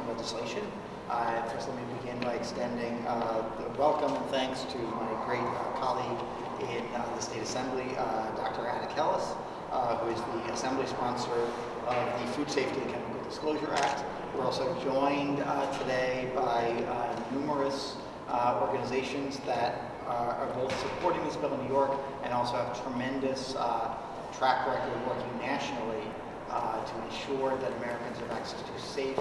legislation. First, let me begin by extending the welcome and thanks to my great colleague in the State Assembly, Dr. Kelles, who is the Assembly sponsor of the Food Safety and Chemical Disclosure Act. We're also joined today by numerous organizations that are both supporting this bill in New York and also have tremendous track record working nationally to ensure that Americans have access to safe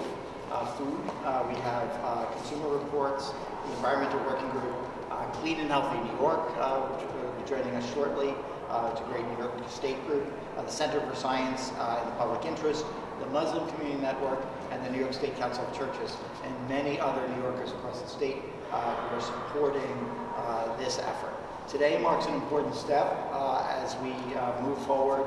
food. We have consumer reports, the Environmental Working Group, Clean and Healthy New York, which will be joining us shortly. It's a great New York State group, the Center for Science and the Public Interest, the Muslim Community Network, and the New York State Council of Churches, and many other New Yorkers across the state who are supporting this effort. Today marks an important step as we move forward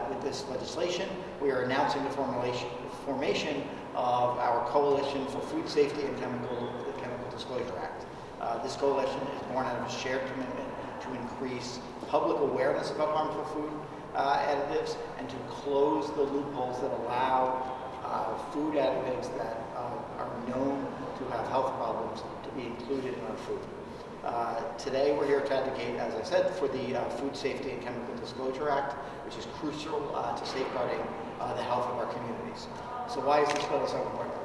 with this legislation. We are announcing the formation of our Coalition for Food Safety and Chemical Disclosure Act. This coalition is born out of a shared commitment to increase public awareness about harmful food additives and to close the loopholes that allow food additives that are known to have health problems to be included in our food. Today we're here to advocate, as I said, for the Food Safety and Chemical Disclosure Act, which is crucial to safeguarding the health of our communities. So why is this bill so important?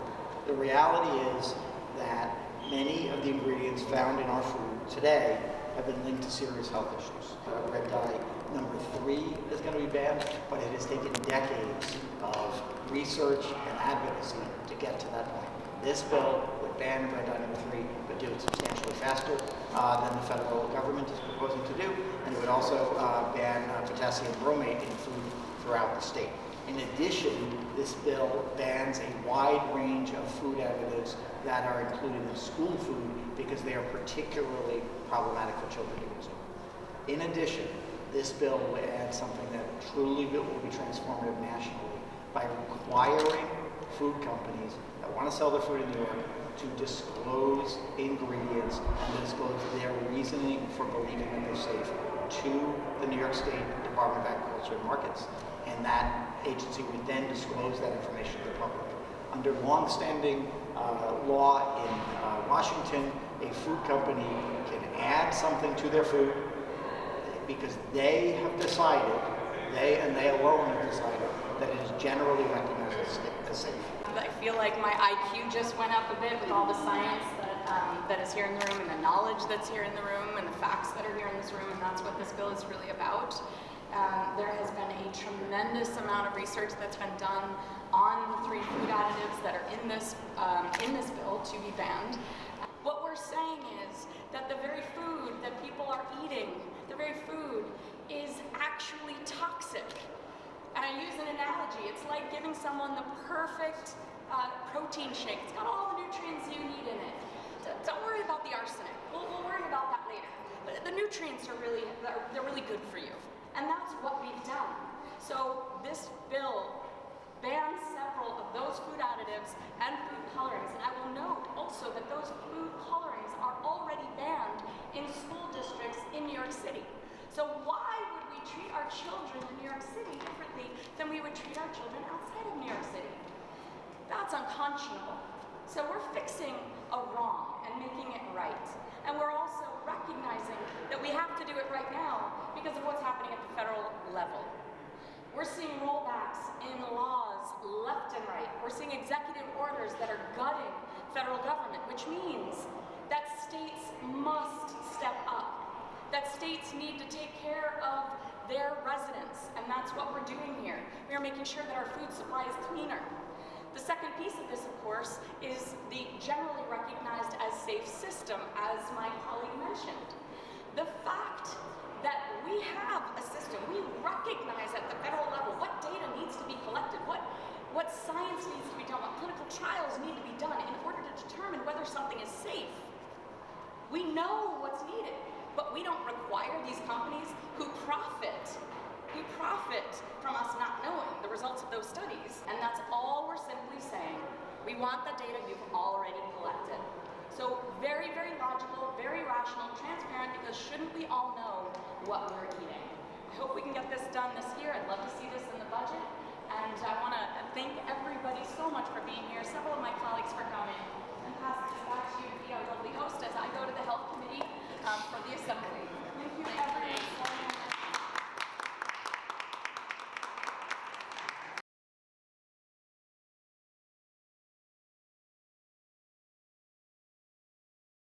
The reality is that many of the ingredients found in our food today have been linked to serious health issues. Red dye number 3 is going to be banned, but it has taken decades of research and advocacy to get to that point. This bill would ban red dye number 3, but do it substantially faster than the federal government is proposing to do, and it would also ban potassium bromate in food throughout the state. In addition, this bill bans a wide range of food additives that are included in school food because they are particularly problematic for children to consume. In addition, this bill will add something that truly will be transformative nationally by requiring food companies that want to sell their food in New York to disclose ingredients and disclose their reasoning for believing that they're safe to the New York State Department of Agriculture and Markets. And that agency would then disclose that information to the public. Under long-standing law in Washington, a food company can add something to their food because they have decided, they and they alone have decided, that it is generally recognized as safe. I feel like my IQ just went up a bit with all the science that is here in the room and the knowledge that's here in the room and the facts that are here in this room, and that's what this bill is really about. There has been a tremendous amount of research that's been done on the 3 food additives that are in this bill to be banned. What we're saying is that the very food that people are eating, the very food, is actually toxic. And I use an analogy. It's like giving someone the perfect protein shake. It's got all the nutrients you need in it. Don't worry about the arsenic. We'll worry about that later. But the nutrients are really good for you. And that's what we've done. So this bill bans several of those food additives and food colorings. And I will note also that those food colorings are already banned in school districts in New York City. So why would we treat our children in New York City differently than we would treat our children outside of New York City? That's unconscionable. So we're fixing a wrong and making it right. And we're also recognizing that we have to do it right now because of what's happening at the federal level. We're seeing rollbacks in laws left and right. We're seeing executive orders that are gutting federal government, which means that states must step up. That states need to take care of their residents, and that's what we're doing here. We are making sure that our food supply is cleaner. The second piece of this, of course, is the generally recognized as safe system, as my colleague mentioned. The fact that we have a system, we recognize at the federal level what data needs to be collected, what science needs to be done, what clinical trials need to be done in order to determine whether something is safe. We know what's needed, but we don't require these companies who profit from us not knowing the results of those studies. And that's all we're simply saying. We want the data you've already collected. So very, very logical, very rational, transparent, because shouldn't we all know what we're eating? I hope we can get this done this year, and